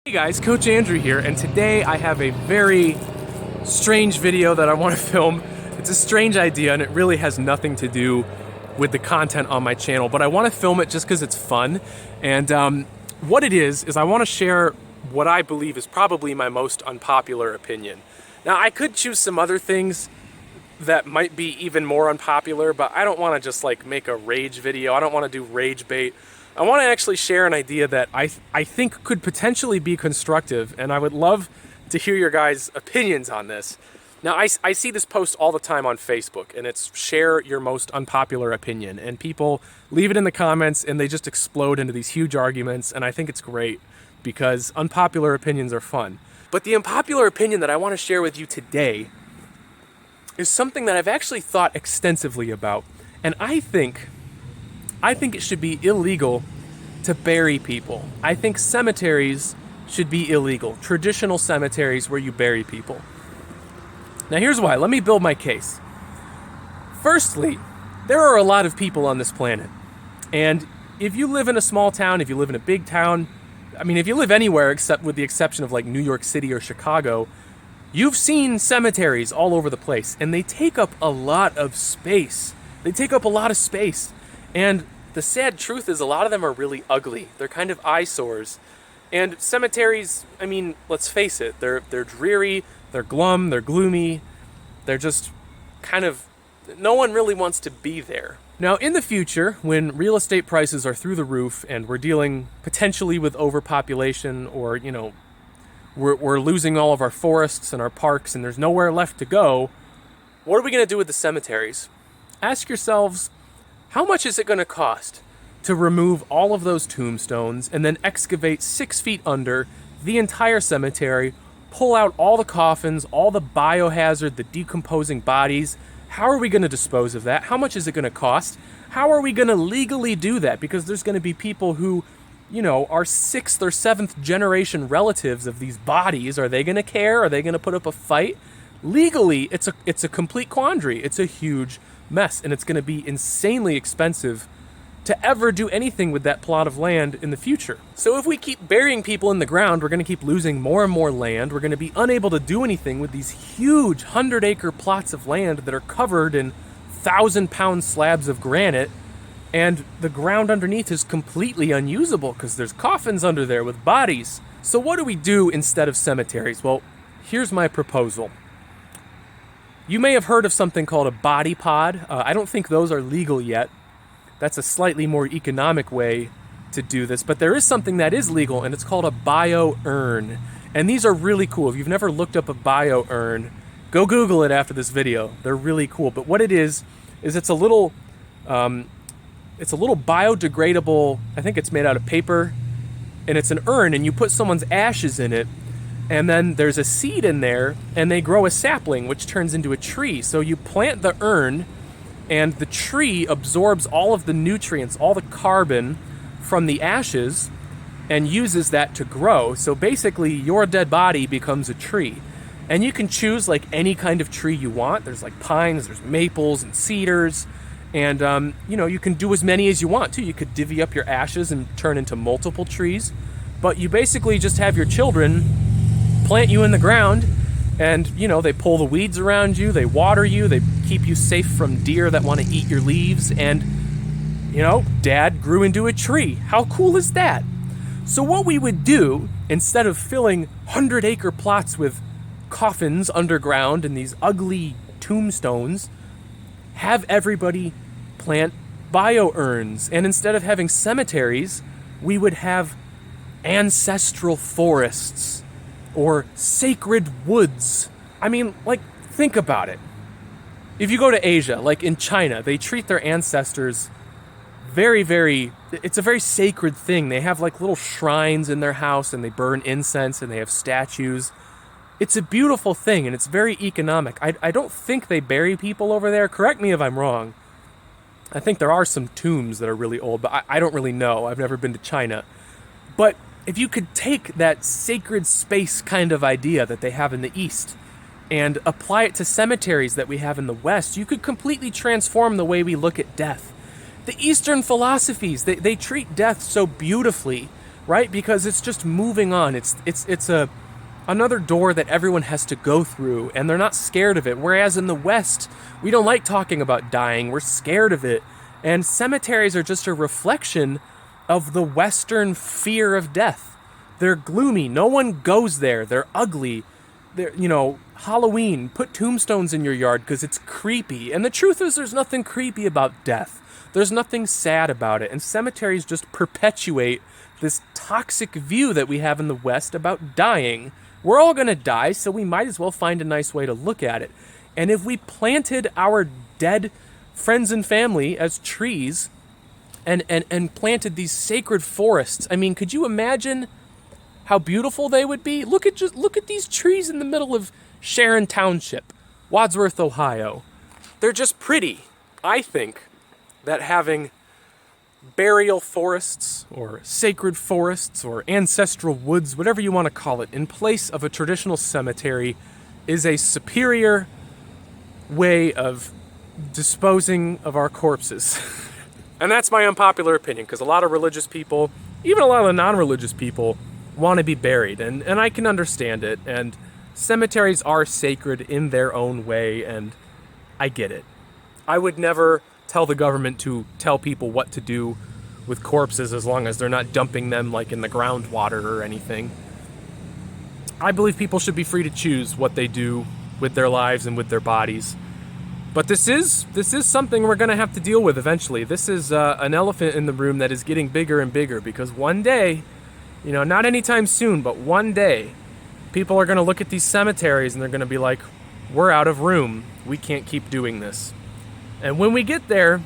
Hey guys, Coach Andrew here, and today I have a very strange video that I want to film. It's a strange idea and it really has nothing to do with the content on my channel, but I want to film it just because it's fun. And what it is I want to share what I believe is probably my most unpopular opinion. Now, I could choose some other things that might be even more unpopular, but I don't want to just like make a rage video. I don't want to do rage bait. I want to actually share an idea that I think could potentially be constructive, and I would love to hear your guys' opinions on this. Now, I see this post all the time on Facebook, and it's share your most unpopular opinion, and people leave it in the comments, and they just explode into these huge arguments, and I think it's great because unpopular opinions are fun. But the unpopular opinion that I want to share with you today is something that I've actually thought extensively about, and I think it should be illegal to bury people. I think cemeteries should be illegal. Traditional cemeteries where you bury people. Now here's why. Let me build my case. Firstly, there are a lot of people on this planet. And if you live in a small town, if you live in a big town, I mean, if you live anywhere except with the exception of like New York City or Chicago, you've seen cemeteries all over the place, and they take up a lot of space. And the sad truth is a lot of them are really ugly. They're kind of eyesores. And cemeteries, I mean, let's face it, they're dreary, they're glum, they're gloomy. They're just kind of, no one really wants to be there. Now, in the future, when real estate prices are through the roof and we're dealing potentially with overpopulation, or, you know, we're losing all of our forests and our parks and there's nowhere left to go, what are we going to do with the cemeteries? Ask yourselves, how much is it going to cost to remove all of those tombstones and then excavate 6 feet under the entire cemetery, pull out all the coffins, all the biohazard, the decomposing bodies? How are we going to dispose of that? How much is it going to cost? How are we going to legally do that? Because there's going to be people who, you know, are 6th or 7th generation relatives of these bodies. Are they going to care? Are they going to put up a fight? Legally, it's a complete quandary. It's a huge mess, and it's going to be insanely expensive to ever do anything with that plot of land in the future. So if we keep burying people in the ground, we're going to keep losing more and more land. We're going to be unable to do anything with these huge 100-acre plots of land that are covered in 1,000-pound slabs of granite, and the ground underneath is completely unusable because there's coffins under there with bodies. So what do we do instead of cemeteries? Well, here's my proposal. You may have heard of something called a body pod. I don't think those are legal yet. That's a slightly more economic way to do this, but there is something that is legal, and it's called a bio-urn. And these are really cool. If you've never looked up a bio-urn, go Google it after this video. They're really cool. But what it is it's a little biodegradable, I think it's made out of paper, and it's an urn, and you put someone's ashes in it, and then there's a seed in there, and they grow a sapling, which turns into a tree. So you plant the urn, and the tree absorbs all of the nutrients, all the carbon from the ashes, and uses that to grow. So basically, your dead body becomes a tree. And you can choose like any kind of tree you want. There's like pines, there's maples and cedars, and you know, you can do as many as you want too. You could divvy up your ashes and turn into multiple trees, but you basically just have your children plant you in the ground, and you know, they pull the weeds around you, they water you, they keep you safe from deer that want to eat your leaves, and you know, dad grew into a tree. How cool is that? So what we would do, instead of filling 100-acre plots with coffins underground and these ugly tombstones, have everybody plant bio-urns. And instead of having cemeteries, we would have ancestral forests or sacred woods. I mean, like, think about it. If you go to Asia, like in China, they treat their ancestors it's a very sacred thing. They have like little shrines in their house, and they burn incense, and they have statues. It's a beautiful thing, and it's very economic. I don't think they bury people over there. Correct me if I'm wrong. I think there are some tombs that are really old, but I don't really know. I've never been to China. But if you could take that sacred space kind of idea that they have in the East and apply it to cemeteries that we have in the West, you could completely transform the way we look at death. The Eastern philosophies, they treat death so beautifully right? Because it's just moving on. It's another door that everyone has to go through, and they're not scared of it. Whereas in the West, we don't like talking about dying. We're scared of it. And cemeteries are just a reflection of the Western fear of death. They're gloomy. No one goes there. They're ugly. They're, Halloween, put tombstones in your yard because it's creepy. And the truth is, there's nothing creepy about death. There's nothing sad about it. And cemeteries just perpetuate this toxic view that we have in the West about dying. We're all going to die, so we might as well find a nice way to look at it. And if we planted our dead friends and family as trees and planted these sacred forests, I mean, could you imagine how beautiful they would be? Look at these trees in the middle of Sharon Township, Wadsworth, Ohio. They're just pretty. I think that having burial forests or sacred forests or ancestral woods, whatever you want to call it, in place of a traditional cemetery is a superior way of disposing of our corpses. And that's my unpopular opinion, because a lot of religious people, even a lot of the non-religious people, want to be buried, and I can understand it, and cemeteries are sacred in their own way, and I get it. I would never tell the government to tell people what to do with corpses as long as they're not dumping them like in the groundwater or anything. I believe people should be free to choose what they do with their lives and with their bodies. But this is something we're going to have to deal with eventually. This is an elephant in the room that is getting bigger and bigger, because one day, not anytime soon, but one day, people are going to look at these cemeteries and they're going to be like, we're out of room. We can't keep doing this. And when we get there,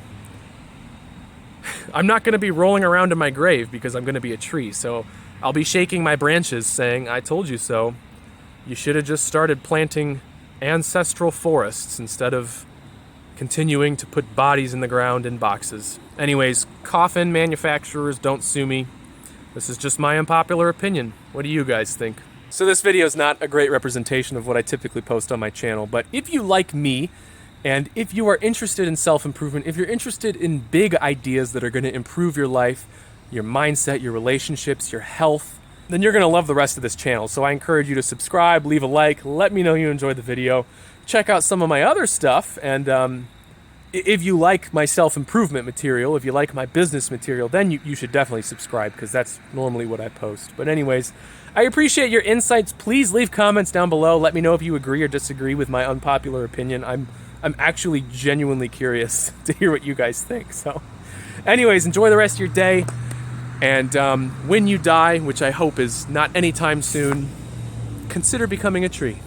I'm not going to be rolling around in my grave because I'm going to be a tree. So I'll be shaking my branches saying, I told you so. You should have just started planting ancestral forests instead of continuing to put bodies in the ground in boxes. Anyways, coffin manufacturers, don't sue me. This is just my unpopular opinion. What do you guys think? So this video is not a great representation of what I typically post on my channel, but if you like me, and if you are interested in self-improvement, if you're interested in big ideas that are going to improve your life, your mindset, your relationships, your health, then you're going to love the rest of this channel. So I encourage you to subscribe, leave a like, let me know you enjoyed the video, check out some of my other stuff, and if you like my self-improvement material, if you like my business material, then you should definitely subscribe, because that's normally what I post. But anyways, I appreciate your insights. Please leave comments down below. Let me know if you agree or disagree with my unpopular opinion. I'm actually genuinely curious to hear what you guys think. So anyways, enjoy the rest of your day. And when you die, which I hope is not anytime soon, consider becoming a tree.